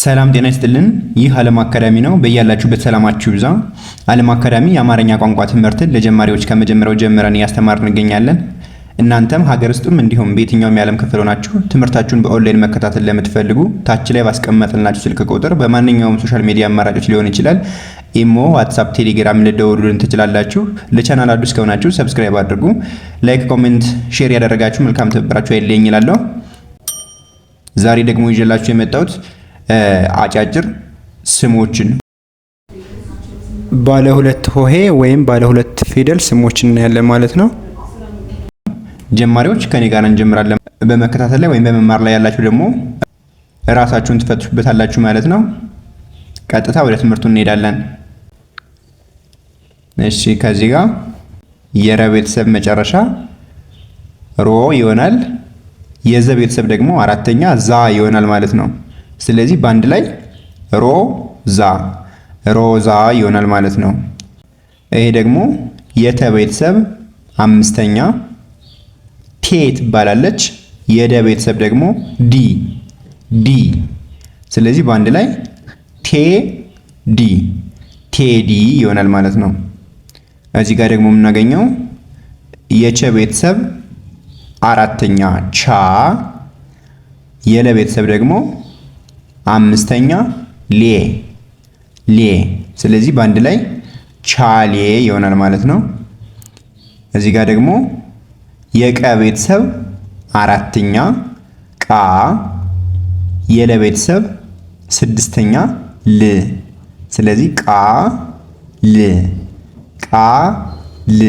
ሰላም ጤና ይስጥልን። ይህ ዓለም አካዳሚ ነው። በያላችሁበት ሰላማችሁ ይብዛ። ዓለም አካዳሚ የአማርኛ ቋንቋ ትምህርትን ለጀማሪዎች ከመጀመሪያው ጀምረን እያስተማርን እንገኛለን። እናንተም ሀገር ውስጥም እንዲሁም በየትኛውም የዓለም ክፍል ሆናችሁ ትምህርታችሁን በኦንላይን መከታተል ለምትፈልጉ ታች ላይ ባስቀመጥንላችሁ ስልክ ቁጥር በማንኛውም ሶሻል ሚዲያ አማራጮች ሊሆን ይችላል፣ ኢሞ፣ ዋትስአፕ፣ ቴሌግራም ልደውሉልን ትችላላችሁ። ለቻናል አዲስ ከሆናችሁ ሰብስክራይብ አድርጉ። ላይክ፣ ኮሜንት፣ ሼር ያደረጋችሁ መልካም ትብብራችሁ አይለየኝ እላለሁ። ዛሬ ደግሞ ይዤላችሁ የመጣሁት አጫጭር ስሞችን ባለ ሁለት ሆሄ ወይም ባለ ሁለት ፊደል ስሞችን እናያለን ማለት ነው። ጀማሪዎች ከኔ ጋር እንጀምራለን። በመከታተል ላይ ወይም በመማር ላይ ያላችሁ ደግሞ ራሳችሁን ትፈትሹበታላችሁ ማለት ነው። ቀጥታ ወደ ትምህርቱ እንሄዳለን። እሺ፣ ከዚህ ጋር የረ ቤተሰብ መጨረሻ ሮ ይሆናል። የዘ ቤተሰብ ደግሞ አራተኛ ዛ ይሆናል ማለት ነው። ስለዚህ በአንድ ላይ ሮዛ ይሆናል ማለት ነው። ይሄ ደግሞ የተ ቤተሰብ አምስተኛ ቴ ትባላለች። የደ ቤተሰብ ደግሞ ዲ። ስለዚህ በአንድ ላይ ቴዲ ይሆናል ማለት ነው። እዚህ ጋር ደግሞ የምናገኘው የቸ ቤተሰብ አራተኛ ቻ፣ የለ ቤተሰብ ደግሞ አምስተኛ ሌ። ስለዚህ በአንድ ላይ ቻሌ ይሆናል ማለት ነው። እዚህ ጋር ደግሞ የቀ ቤተሰብ አራተኛ ቃ፣ የለ ቤተሰብ ስድስተኛ ል። ስለዚህ ቃል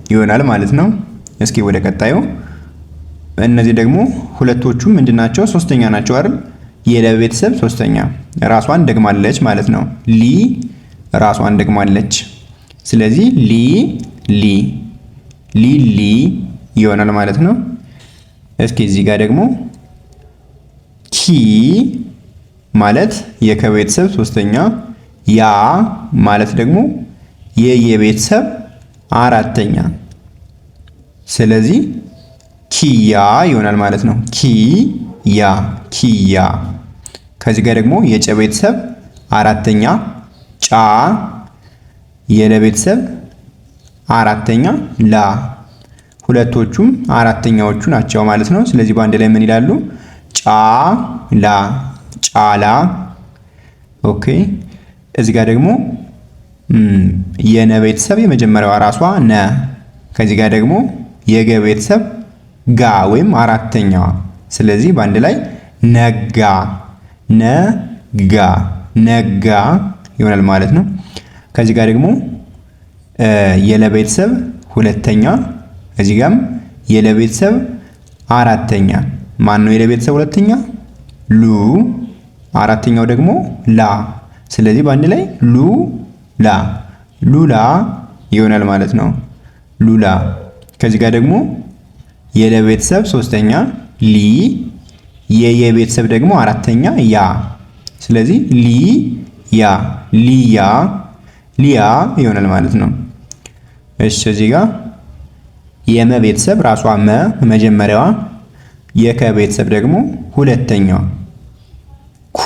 ይሆናል ማለት ነው። እስኪ ወደ ቀጣዩ። እነዚህ ደግሞ ሁለቶቹ ምንድናቸው? ሶስተኛ ናቸው አይደል? የለ ቤተሰብ ሶስተኛ ራሷን ደግማለች ማለት ነው። ራሷን ደግማለች። ስለዚህ ሊ ይሆናል ማለት ነው። እስኪ እዚህ ጋር ደግሞ ኪ ማለት የከ ቤተሰብ ሶስተኛ፣ ያ ማለት ደግሞ የቤተሰብ አራተኛ። ስለዚህ ኪያ ይሆናል ማለት ነው። ኪያ። ከዚህ ጋር ደግሞ የጨ ቤተሰብ አራተኛ ጫ፣ የለ ቤተሰብ አራተኛ ላ። ሁለቶቹም አራተኛዎቹ ናቸው ማለት ነው። ስለዚህ በአንድ ላይ ምን ይላሉ? ጫላ። ኦኬ። እዚህ ጋር ደግሞ የነ ቤተሰብ የመጀመሪያዋ ራሷ ነ። ከዚህ ጋር ደግሞ የገ ቤተሰብ ጋ ወይም አራተኛዋ። ስለዚህ በአንድ ላይ ነጋ ይሆናል ማለት ነው። ከዚህ ጋር ደግሞ የለ ቤተሰብ ሁለተኛ፣ እዚህ ጋርም የለ ቤተሰብ አራተኛ። ማን ነው የለ ቤተሰብ ሁለተኛ? ሉ። አራተኛው ደግሞ ላ። ስለዚህ በአንድ ላይ ሉላ ይሆናል ማለት ነው። ሉላ። ከዚህ ጋር ደግሞ የለ ቤተሰብ ሶስተኛ ሊ፣ የቤተሰብ ደግሞ አራተኛ ያ። ስለዚህ ሊያ ይሆናል ማለት ነው። እሺ፣ እዚህ ጋር የመ ቤተሰብ ራሷ መ መጀመሪያዋ፣ የከ ቤተሰብ ደግሞ ሁለተኛዋ ኩ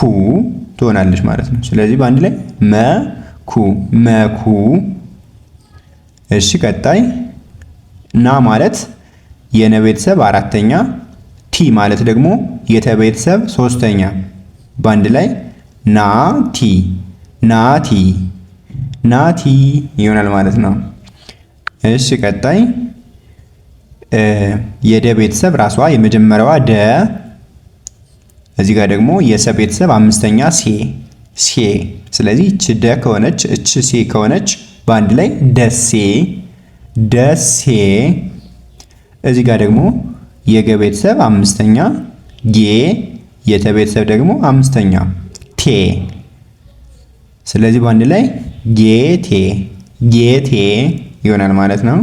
ትሆናለች ማለት ነው። ስለዚህ በአንድ ላይ መኩ። እሺ፣ ቀጣይ ና ማለት የነ ቤተሰብ አራተኛ፣ ቲ ማለት ደግሞ የተ ቤተሰብ ሶስተኛ። በአንድ ላይ ናቲ ይሆናል ማለት ነው። እሺ፣ ቀጣይ የደ ቤተሰብ ራሷ የመጀመሪያዋ ደ፣ እዚህ ጋር ደግሞ የሰ ቤተሰብ አምስተኛ ሴ። ስለዚህ እች ደ ከሆነች እች ሴ ከሆነች በአንድ ላይ ደሴ። እዚህ ጋር ደግሞ የገ ቤተሰብ አምስተኛ ጌ፣ የተ ቤተሰብ ደግሞ አምስተኛ ቴ። ስለዚህ በአንድ ላይ ጌቴ ይሆናል ማለት ነው።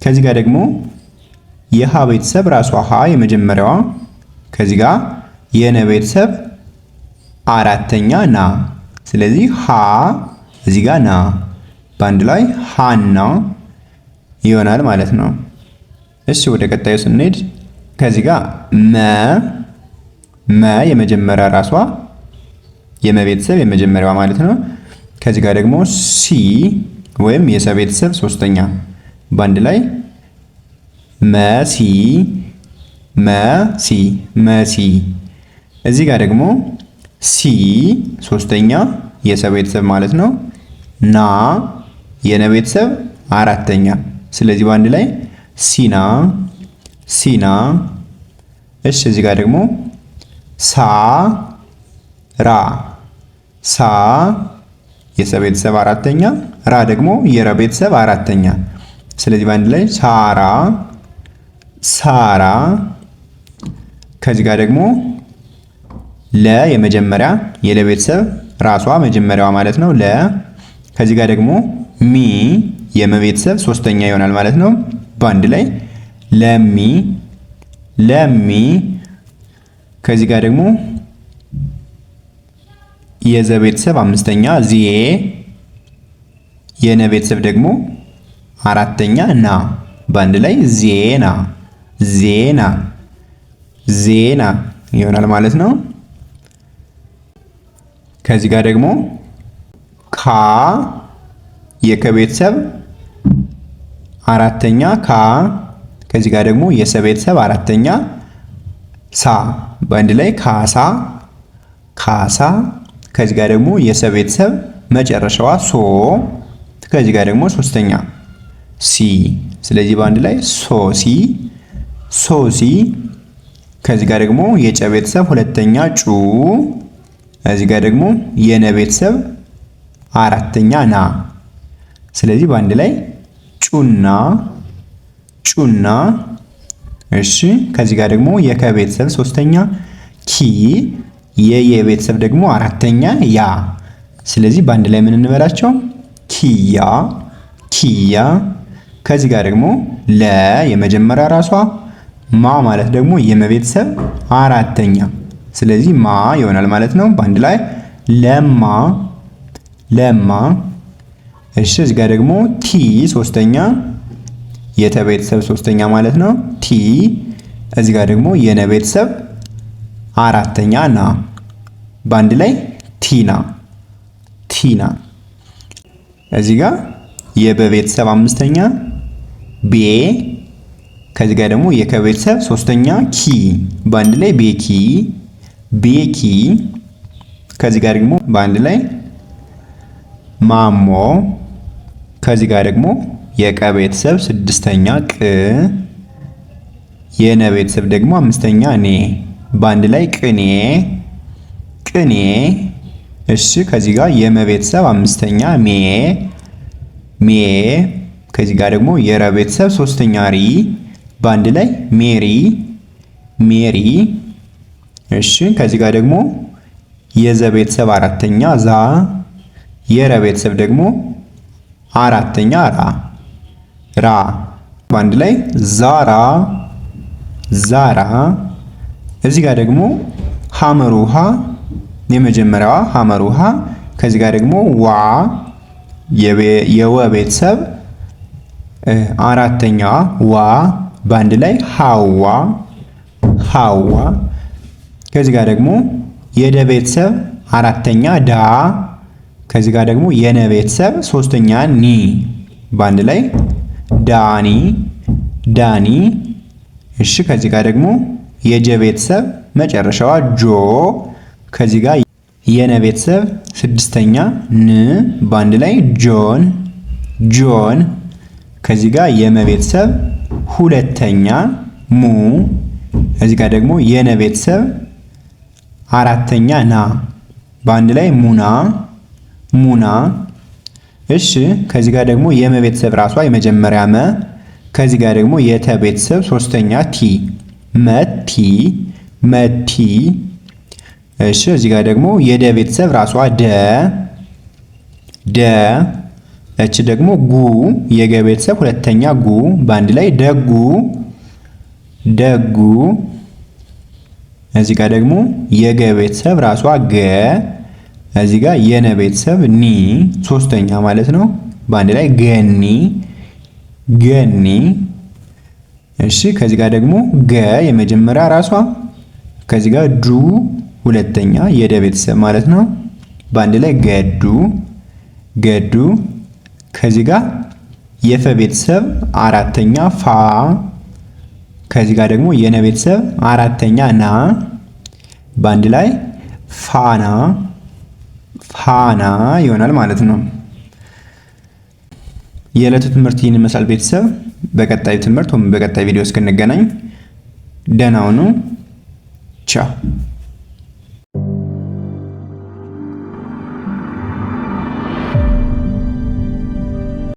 ከዚህ ጋር ደግሞ የሃ ቤተሰብ ራሷ ሃ የመጀመሪያዋ፣ ከዚህ ጋር የነ ቤተሰብ አራተኛ ና። ስለዚህ ሃ እዚህ ጋር ና፣ በአንድ ላይ ሃና ይሆናል ማለት ነው። እሺ፣ ወደ ቀጣዩ ስንሄድ ከዚህ ጋር መ የመጀመሪያ ራሷ የመ ቤተሰብ የመጀመሪያዋ ማለት ነው። ከዚህ ጋር ደግሞ ሲ ወይም የሰ ቤተሰብ ሶስተኛ በአንድ ላይ መሲ መሲ መሲ። እዚህ ጋር ደግሞ ሲ ሶስተኛ የሰ ቤተሰብ ማለት ነው። ና የነ ቤተሰብ አራተኛ። ስለዚህ በአንድ ላይ ሲና ሲና። እሺ እዚህ ጋር ደግሞ ሳ ራ ሳ የሰ ቤተሰብ አራተኛ፣ ራ ደግሞ የረ ቤተሰብ አራተኛ። ስለዚህ በአንድ ላይ ሳራ ሳራ። ከዚህ ጋር ደግሞ ለ የመጀመሪያ የለ ቤተሰብ ራሷ መጀመሪያዋ ማለት ነው ለ። ከዚህ ጋር ደግሞ ሚ የመ ቤተሰብ ሶስተኛ ይሆናል ማለት ነው። በአንድ ላይ ለሚ ለሚ። ከዚህ ጋር ደግሞ የዘ ቤተሰብ አምስተኛ ዜ፣ የነ ቤተሰብ ደግሞ አራተኛ ና፣ በአንድ ላይ ዜና ዜና ዜና ይሆናል ማለት ነው። ከዚህ ጋር ደግሞ ካ የከ ቤተሰብ አራተኛ ካ። ከዚህ ጋር ደግሞ የሰ ቤተሰብ አራተኛ ሳ፣ በአንድ ላይ ካሳ ካሳ። ከዚህ ጋር ደግሞ የሰ ቤተሰብ መጨረሻዋ ሶ፣ ከዚህ ጋር ደግሞ ሶስተኛ ሲ። ስለዚህ በአንድ ላይ ሶሲ ሶሲ። ከዚህ ጋር ደግሞ የጨ ቤተሰብ ሁለተኛ ጩ፣ እዚህ ጋር ደግሞ የነ ቤተሰብ አራተኛ ና። ስለዚህ በአንድ ላይ ጩና ጩና። እሺ ከዚህ ጋር ደግሞ የከ ቤተሰብ ሶስተኛ ኪ፣ የየ ቤተሰብ ደግሞ አራተኛ ያ። ስለዚህ በአንድ ላይ ምን እንበላቸው? ኪያ ኪያ። ከዚህ ጋር ደግሞ ለ የመጀመሪያ ራሷ፣ ማ ማለት ደግሞ የመቤተሰብ አራተኛ። ስለዚህ ማ ይሆናል ማለት ነው። በአንድ ላይ ለማ ለማ። እሺ እዚህ ጋር ደግሞ ቲ ሶስተኛ የተ ቤተሰብ ሶስተኛ ማለት ነው ቲ። እዚህ ጋር ደግሞ የነ ቤተሰብ አራተኛ ና፣ በአንድ ላይ ቲና ቲና። እዚህ ጋር የበ ቤተሰብ አምስተኛ ቤ፣ ከዚህ ጋር ደግሞ የከ ቤተሰብ ሶስተኛ ኪ፣ በአንድ ላይ ቤኪ ቤኪ። ከዚህ ጋር ደግሞ በአንድ ላይ ማሞ። ከዚህ ጋር ደግሞ የቀ ቤተሰብ ስድስተኛ ቅ፣ የነ ቤተሰብ ደግሞ አምስተኛ ኔ፣ በአንድ ላይ ቅኔ ቅኔ። እሺ ከዚህ ጋር የመ ቤተሰብ አምስተኛ ሜ ሜ። ከዚህ ጋር ደግሞ የረ ቤተሰብ ሶስተኛ ሪ፣ በአንድ ላይ ሜሪ ሜሪ። እሺ ከዚህ ጋር ደግሞ የዘ ቤተሰብ አራተኛ ዛ፣ የረ ቤተሰብ ደግሞ አራተኛ ራ ራ፣ በአንድ ላይ ዛራ ዛራ። እዚህ ጋር ደግሞ ሐመር ውሃ የመጀመሪያዋ ሐመር ውሃ። ከዚህ ጋር ደግሞ ዋ የወ ቤተሰብ አራተኛዋ ዋ፣ በአንድ ላይ ሐዋ ሐዋ። ከዚህ ጋር ደግሞ የደ ቤተሰብ አራተኛ ዳ፣ ከዚህ ጋር ደግሞ የነ ቤተሰብ ሶስተኛ ኒ፣ በአንድ ላይ ዳኒ ዳኒ። እሺ ከዚህ ጋር ደግሞ የጀ ቤተሰብ መጨረሻዋ ጆ፣ ከዚህ ጋር የነ ቤተሰብ ስድስተኛ ን፣ በአንድ ላይ ጆን ጆን። ከዚህ ጋር የመ ቤተሰብ ሁለተኛ ሙ፣ እዚህ ጋር ደግሞ የነ ቤተሰብ አራተኛ ና፣ በአንድ ላይ ሙና ሙና። እሺ ከዚህ ጋር ደግሞ የመ ቤተሰብ ራሷ የመጀመሪያ መ፣ ከዚህ ጋር ደግሞ የተ ቤተሰብ ሶስተኛ ቲ፣ መቲ መቲ። እሺ እዚህ ጋር ደግሞ የደ ቤተሰብ ራሷ ደ ደ፣ እቺ ደግሞ ጉ የገ ቤተሰብ ሁለተኛ ጉ፣ በአንድ ላይ ደጉ ደጉ። እዚህ ጋር ደግሞ የገ ቤተሰብ ራሷ ገ፣ እዚህ ጋር የነ ቤተሰብ ኒ ሶስተኛ ማለት ነው፣ በአንድ ላይ ገኒ ገኒ። እሺ ከዚህ ጋር ደግሞ ገ የመጀመሪያ ራሷ፣ ከዚህ ጋር ዱ ሁለተኛ የደ ቤተሰብ ማለት ነው፣ በአንድ ላይ ገዱ ገዱ። ከዚህ ጋር የፈ ቤተሰብ አራተኛ ፋ፣ ከዚህ ጋር ደግሞ የነ ቤተሰብ አራተኛ ና፣ በአንድ ላይ ፋና ፋና ይሆናል ማለት ነው። የዕለቱ ትምህርት ይህን ይመስላል ቤተሰብ። በቀጣዩ ትምህርት ወይም በቀጣይ ቪዲዮ እስክንገናኝ ደህና ሁኑ። ቻው